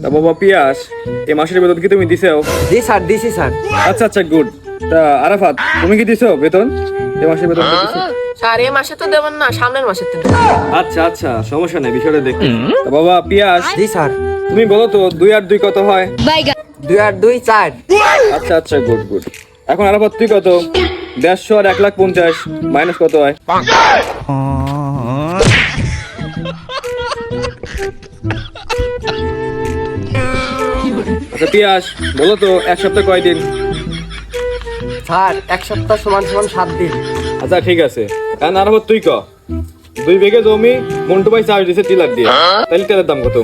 তা বাবা পিয়াস, এই মাসের বেতন কি তুমি দিছো? জি স্যার, দিছি স্যার। আচ্ছা আচ্ছা, গুড। তা আরাফাত, তুমি কি দিছো বেতন? এই মাসের বেতন দিছো? স্যার এই মাসে তো দেবেন না, সামনের মাসে তো দেবেন। আচ্ছা আচ্ছা, সমস্যা নেই, বিষয়টা দেখি। তা বাবা পিয়াস, জি স্যার। তুমি বলো তো 2 আর 2 কত হয়? 2 আর 2 4। আচ্ছা আচ্ছা, গুড গুড। এখন আরাফাত তুই কত? 150 আর 1,50,000 মাইনাস কত হয়? আচ্ছা পিয়াস, বলো তো এক সপ্তাহ কয়দিন? স্যার 1 সপ্তাহ সমান সমান 7 দিন। আচ্ছা ঠিক আছে। এখন আরাফাত তুই ক, 2 বিঘে জমি মন্টু ভাই চাষ দিছে টিলার দিয়ে, তাহলে টিলার দাম কত?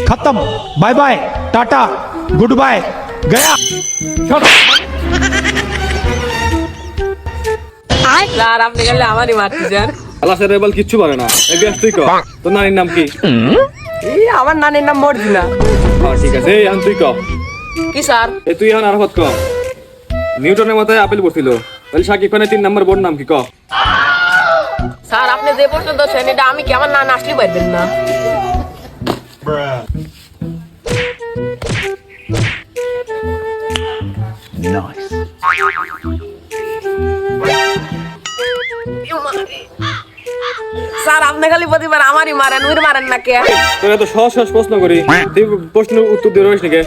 खत्म। Bye bye, tata, goodbye, गया। স্যার আপনি গেলে আমারই মারতে যান। আল্লাহ স্যার এবার কিচ্ছু পারে না। এই পিয়াস তুই ক, তোর নানির নাম কি? এই আমার নানির নাম মর্জিনা। হ্যাঁ ঠিক আছে, এই এখন তুই ক। কি স্যার? এই তুই এখন আরাফাত ক। নিউটনের মাথায় আপেল পড়ছিল, তাহলে শাকিব খানের 3 নম্বর বোর্ড নাম কি ক? স্যার আপনি যে প্রশ্ন দিচ্ছেন এটা আমি কি আমার না আসলে পারবেন না? স্যার আপনি খালি প্রতিবার আমারই মারেন, উইর মারেন না কে? তোর এত সহজ সহজ প্রশ্ন করি, তুই প্রশ্নের উত্তর দিয়ে রইস নাকি?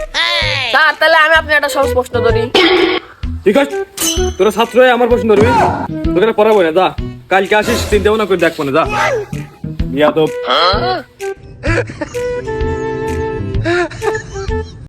স্যার তাহলে আমি আপনি একটা সহজ প্রশ্ন ধরি। ঠিক আছে, তোরা ছাত্র হয়ে আমার প্রশ্ন ধরবি, তোকে পড়াবো না, যা। কালকে আসিস, চিন্তা ভাবনা করে দেখবো না, যা। বিয়া তো